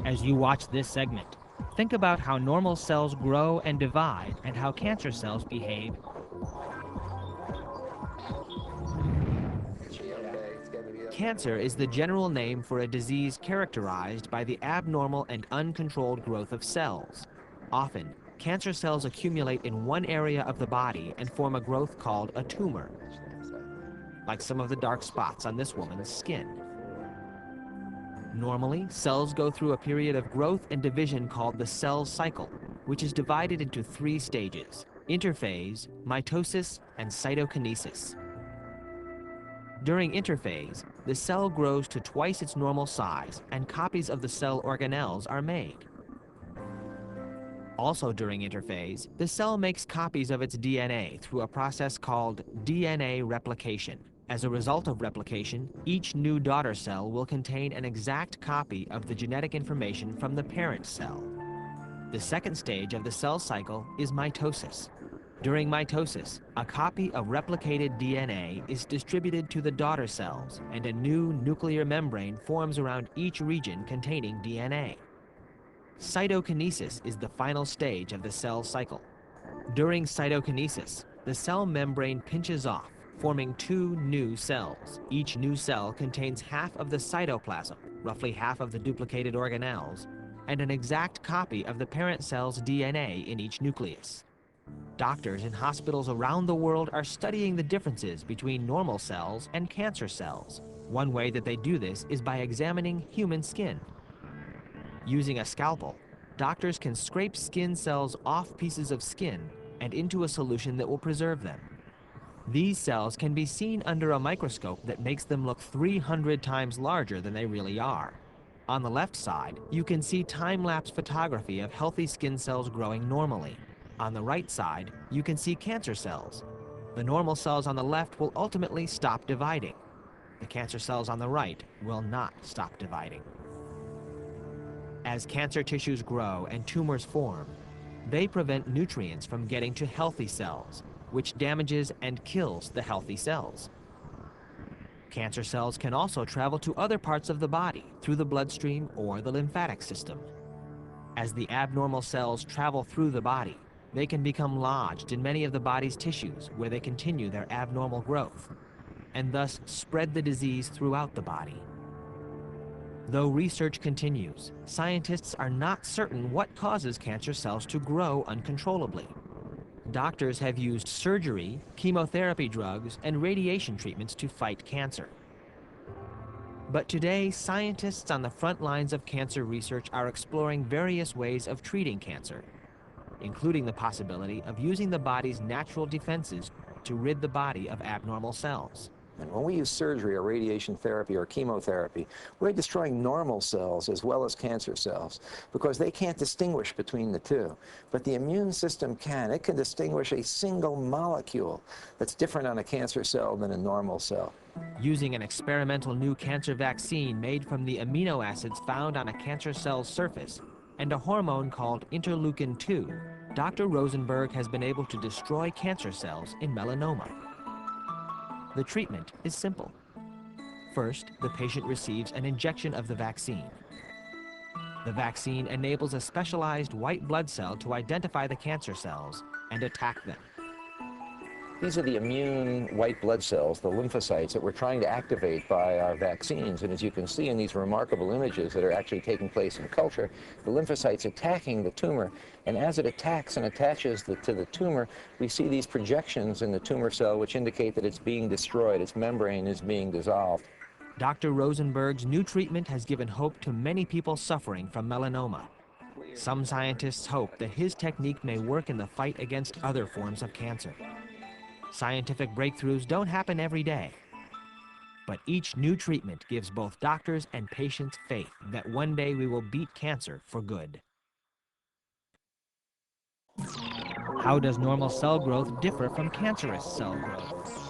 As you watch this segment, think about how normal cells grow and divide and how cancer cells behave. Cancer is the general name for a disease characterized by the abnormal and uncontrolled growth of cells. Often, cancer cells accumulate in one area of the body and form a growth called a tumor, like some of the dark spots on this woman's skin. Normally, cells go through a period of growth and division called the cell cycle, which is divided into 3 stages: interphase, mitosis, and cytokinesis. During interphase, the cell grows to twice its normal size and copies of the cell organelles are made. Also during interphase, the cell makes copies of its DNA through a process called DNA replication. As a result of replication, each new daughter cell will contain an exact copy of the genetic information from the parent cell. The second stage of the cell cycle is mitosis. During mitosis, a copy of replicated DNA is distributed to the daughter cells, and a new nuclear membrane forms around each region containing DNA. Cytokinesis is the final stage of the cell cycle. During cytokinesis, the cell membrane pinches off, forming 2 new cells. Each new cell contains half of the cytoplasm, roughly half of the duplicated organelles, and an exact copy of the parent cell's DNA in each nucleus. Doctors in hospitals around the world are studying the differences between normal cells and cancer cells. One way that they do this is by examining human skin. Using a scalpel, doctors can scrape skin cells off pieces of skin and into a solution that will preserve them. These cells can be seen under a microscope that makes them look 300 times larger than they really are. On the left side, you can see time-lapse photography of healthy skin cells growing normally. On the right side, you can see cancer cells. The normal cells on the left will ultimately stop dividing. The cancer cells on the right will not stop dividing. As cancer tissues grow and tumors form, they prevent nutrients from getting to healthy cells, which damages and kills the healthy cells. Cancer cells can also travel to other parts of the body through the bloodstream or the lymphatic system. As the abnormal cells travel through the body, they can become lodged in many of the body's tissues where they continue their abnormal growth, and thus spread the disease throughout the body. Though research continues, scientists are not certain what causes cancer cells to grow uncontrollably. Doctors have used surgery, chemotherapy drugs, and radiation treatments to fight cancer. But today, scientists on the front lines of cancer research are exploring various ways of treating cancer, including the possibility of using the body's natural defenses to rid the body of abnormal cells. And when we use surgery or radiation therapy or chemotherapy, we're destroying normal cells as well as cancer cells because they can't distinguish between the two. But the immune system can. It can distinguish a single molecule that's different on a cancer cell than a normal cell. Using an experimental new cancer vaccine made from the amino acids found on a cancer cell's surface and a hormone called interleukin-2, Dr. Rosenberg has been able to destroy cancer cells in melanoma. The treatment is simple. First, the patient receives an injection of the vaccine. The vaccine enables a specialized white blood cell to identify the cancer cells and attack them. These are the immune white blood cells, the lymphocytes, that we're trying to activate by our vaccines. And as you can see in these remarkable images that are actually taking place in culture, the lymphocytes attacking the tumor. And as it attacks and attaches to the tumor, we see these projections in the tumor cell which indicate that it's being destroyed, its membrane is being dissolved. Dr. Rosenberg's new treatment has given hope to many people suffering from melanoma. Some scientists hope that his technique may work in the fight against other forms of cancer. Scientific breakthroughs don't happen every day, but each new treatment gives both doctors and patients faith that one day we will beat cancer for good. How does normal cell growth differ from cancerous cell growth?